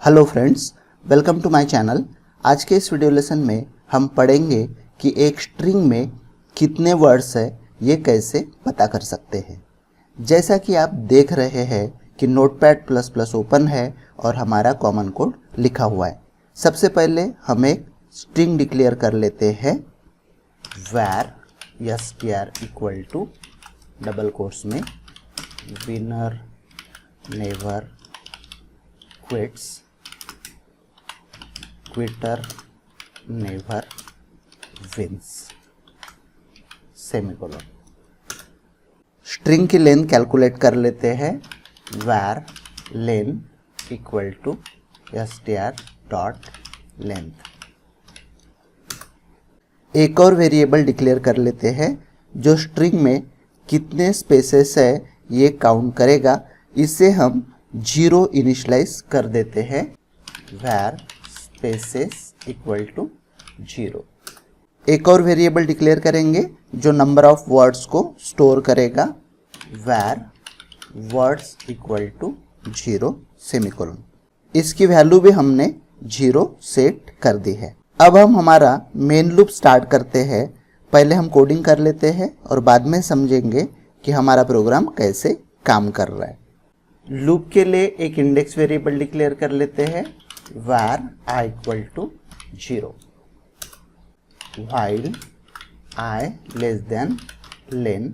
Hello friends, welcome to my channel. आज के इस वीडियो लेसन में हम पढ़ेंगे कि एक स्ट्रिंग में कितने वर्ड्स है ये कैसे पता कर सकते हैं। जैसा कि आप देख रहे हैं कि नोटपैड++ ओपन है और हमारा कॉमन कोड लिखा हुआ है। सबसे पहले हम एक स्ट्रिंग डिक्लेयर कर लेते हैं var str equal to double quotes में winner never quits quitter never wins semicolon. String की लेंथ कैलकुलेट कर लेते हैं var len equal to str dot length. एक और वेरिएबल डिक्लेयर कर लेते हैं जो स्ट्रिंग में कितने स्पेसेस है ये काउंट करेगा। इसे हम 0 इनिशियलाइज कर देते हैं var स्पेसेस इक्वल टू 0। एक और वेरिएबल डिक्लेयर करेंगे जो नंबर ऑफ वर्ड्स को स्टोर करेगा var words equal to 0 semicolon. इसकी वैल्यू भी हमने 0 सेट कर दी है। अब हम हमारा मेन लूप स्टार्ट करते हैं। पहले हम कोडिंग कर लेते हैं और बाद में समझेंगे कि हमारा प्रोग्राम कैसे काम कर रहा है। लूप के लिए एक इंडेक्स वेरिएबल डिक्लेयर कर लेते हैं var i equal to 0 while i less than len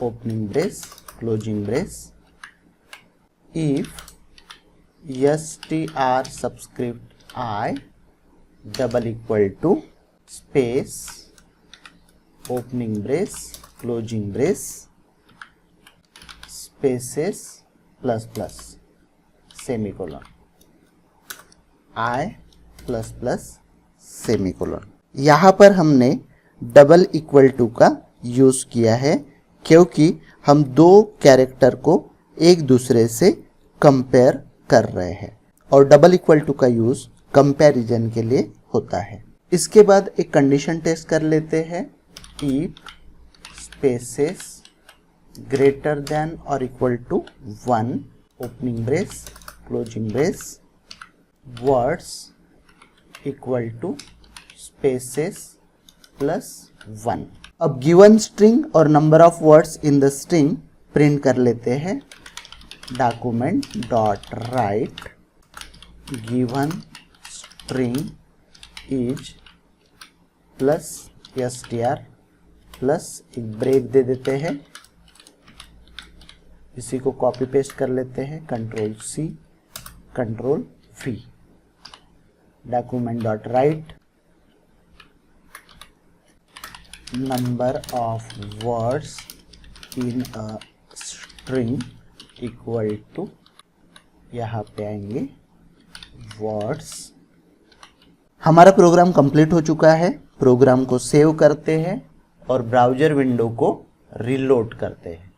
opening brace closing brace if str subscript i double equal to space opening brace closing brace spaces plus plus semicolon i plus plus semicolon. यहाँ पर हमने double equal to का use किया है क्योंकि हम दो character को एक दूसरे से कंपेयर कर रहे हैं और डबल इक्वल टू का यूज़ कंपैरिजन के लिए होता है। इसके बाद एक कंडीशन टेस्ट कर लेते हैं इफ स्पेसेस ग्रेटर देन और equal to 1 opening brace closing brace words equal to spaces plus 1। अब गिवन स्ट्रिंग और number of words in the string print कर लेते हैं document dot write given string is plus str plus एक break दे देते हैं। इसी को कॉपी पेस्ट कर लेते हैं Ctrl+C Ctrl+V document dot write number of words in a string equal to यहाँ पे आएंगे वर्ड्स। हमारा प्रोग्राम कंप्लीट हो चुका है। प्रोग्राम को सेव करते हैं और ब्राउज़र विंडो को रीलोड करते हैं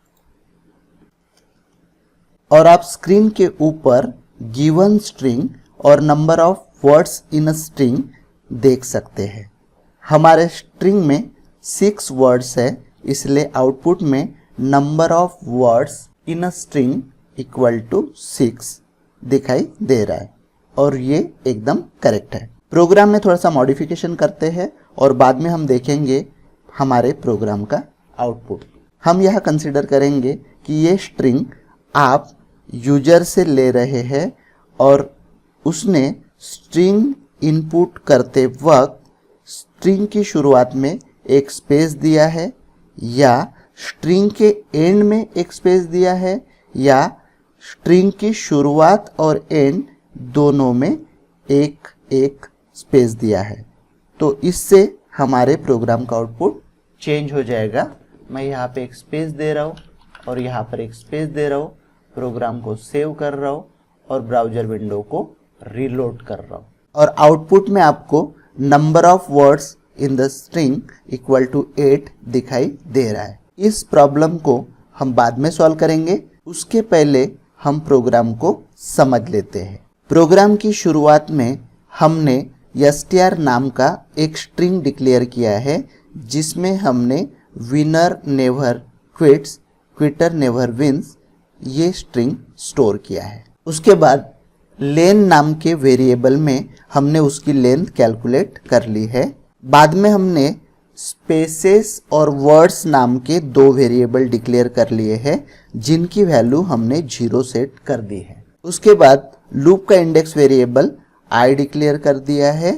और आप स्क्रीन के ऊपर गिवन स्ट्रिंग और number of words in a string देख सकते हैं। हमारे स्ट्रिंग में 6 वर्ड्स है, इसलिए आउटपुट में number of words in a string equal to 6 दिखाई दे रहा है और ये एकदम करेक्ट है। प्रोग्राम में थोड़ा सा मॉडिफिकेशन करते हैं और बाद में हम देखेंगे हमारे प्रोग्राम का आउटपुट। हम यह कंसीडर करेंगे कि ये स्ट्रिंग आप यूजर से ले रहे हैं और उसने स्ट्रिंग इनपुट करते वक्त स्ट्रिंग की शुरुआत में एक स्पेस दिया है या स्ट्रिंग के एंड में एक स्पेस दिया है या स्ट्रिंग की शुरुआत और एंड दोनों में एक एक स्पेस दिया है। तो इससे हमारे प्रोग्राम का आउटपुट चेंज हो जाएगा। मैं यहाँ पे एक स्पेस दे रहा हूँ और यहाँ पर एक स्पेस दे रहा हूँ। प्रोग्राम को सेव कर रहा हूँ और ब्राउज़र विंडो को रीलोड कर रहा हूँ और आउटपुट में आपको number of words in the string equal to 8 दिखाई दे रहा है। इस प्रॉब्लम को हम बाद में सॉल्व करेंगे, उसके पहले हम प्रोग्राम को समझ लेते हैं। प्रोग्राम की शुरुआत में हमने str नाम का एक स्ट्रिंग डिक्लेयर किया है जिसमें हमने winner never quits quitter never wins ये स्ट्रिंग स्टोर किया है। उसके बाद लेन नाम के वेरिएबल में हमने उसकी लेंथ कैलकुलेट कर ली है। बाद में हमने स्पेसेस और वर्ड्स नाम के दो वेरिएबल डिक्लेयर कर लिए हैं जिनकी वैल्यू हमने 0 सेट कर दी है। उसके बाद लूप का इंडेक्स वेरिएबल आई डिक्लेयर कर दिया है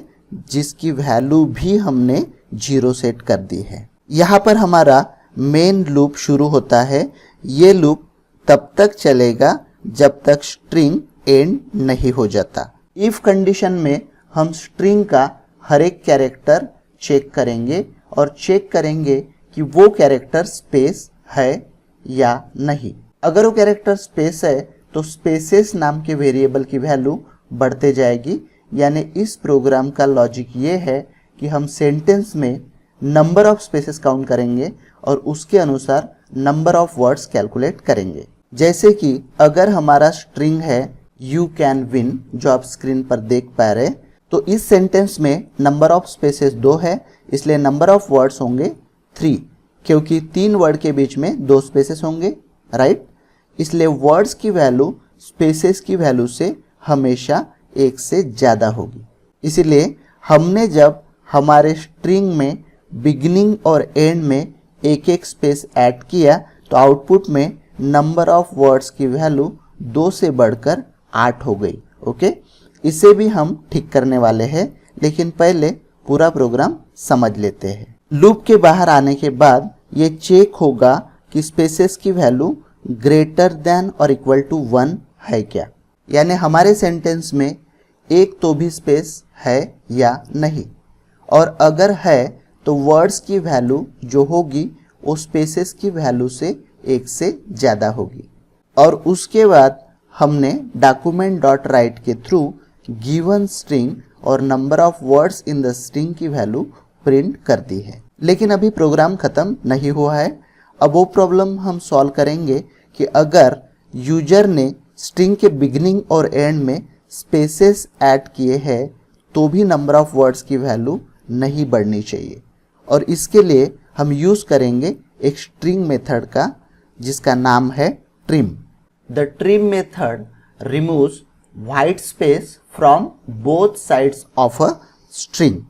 जिसकी वैल्यू भी हमने 0 सेट कर दी है। यहाँ पर हमारा मेन लूप शुरू होता है। ये लूप तब तक चलेगा जब तक स्ट्रिंग एंड नहीं हो जाता। इफ कंडीशन में हम स्ट्रिंग का हर एक कैरेक्टर चेक करेंगे और चेक करेंगे कि वो कैरेक्टर स्पेस है या नहीं। अगर वो कैरेक्टर स्पेस है तो स्पेसेस नाम के वेरिएबल की वैल्यू बढ़ते जाएगी। यानी इस प्रोग्राम का लॉजिक ये है कि हम सेंटेंस में नंबर ऑफ स्पेसेस काउंट करेंगे और उसके अनुसार नंबर ऑफ वर्ड्स कैलकुलेट करेंगे। जैसे कि अगर हमारा स्ट्रिंग है यू कैन विन, जो आप स्क्रीन पर देख पा रहे, तो इस सेंटेंस में नंबर ऑफ स्पेसेस 2 है, इसलिए नंबर ऑफ वर्ड्स होंगे 3, क्योंकि 3 वर्ड के बीच में 2 स्पेसेस होंगे, राइट। इसलिए वर्ड्स की वैल्यू स्पेसेस की वैल्यू से हमेशा 1 से ज़्यादा होगी। इसीलिए हमने जब हमारे स्ट्रिंग में बिगिनिंग और एंड में एक एक स्पेस ऐड किया तो आउटपुट में नंबर ऑफ वर्ड्स की वैल्यू 2 से बढ़कर 8 हो गई। ओके, इसे भी हम ठीक करने वाले हैं, लेकिन पहले पूरा प्रोग्राम समझ लेते हैं। लूप के बाहर आने के बाद ये चेक होगा कि स्पेसेस की वैल्यू ग्रेटर देन और इक्वल टू 1 है क्या, यानी हमारे सेंटेंस में एक तो भी स्पेस है या नहीं, और अगर है तो वर्ड्स की वैल्यू जो होगी वो स्पेसेस की वैल्यू से 1 से ज़्यादा होगी। और उसके बाद हमने डॉक्यूमेंट डॉट राइट के थ्रू गिवन स्ट्रिंग और number of words in the string की वैल्यू प्रिंट कर दी है। लेकिन अभी प्रोग्राम ख़त्म नहीं हुआ है। अब वो प्रॉब्लम हम सॉल्व करेंगे कि अगर यूजर ने स्ट्रिंग के बिगिनिंग और एंड में स्पेसेस ऐड किए हैं तो भी नंबर ऑफ वर्ड्स की वैल्यू नहीं बढ़नी चाहिए, और इसके लिए हम यूज़ करेंगे एक स्ट्रिंग मेथड का जिसका नाम है trim. The trim method removes white space from both sides of a string,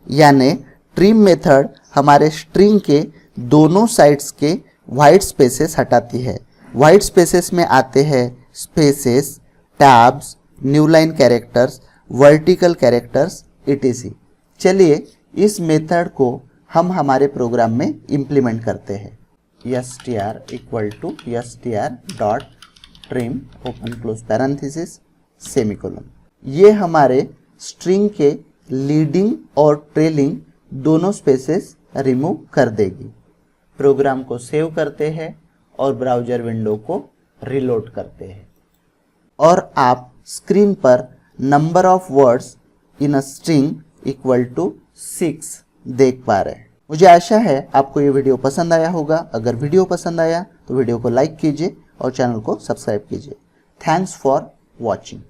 यानी ट्रिम मेथड हमारे स्ट्रिंग के दोनों साइड्स के व्हाइट स्पेसेस हटाती है। व्हाइट स्पेसेस में आते हैं spaces, tabs, new line characters, vertical characters etc। चलिए इस मेथड को हम हमारे प्रोग्राम में इम्प्लीमेंट करते हैं। str equal to str dot trim open close parenthesis semicolon. ये हमारे स्ट्रिंग के लीडिंग और ट्रेलिंग दोनों स्पेसेस रिमूव कर देगी। प्रोग्राम को सेव करते हैं और ब्राउज़र विंडो को रिलोड करते हैं, और आप स्क्रीन पर number of words in a string equal to 6 देख पा रहे हैं। मुझे आशा है आपको ये वीडियो पसंद आया होगा। अगर वीडियो पसंद आया तो वीडियो को लाइक कीजिए और चैनल को सब्सक्राइब कीजिए। Thanks for watching.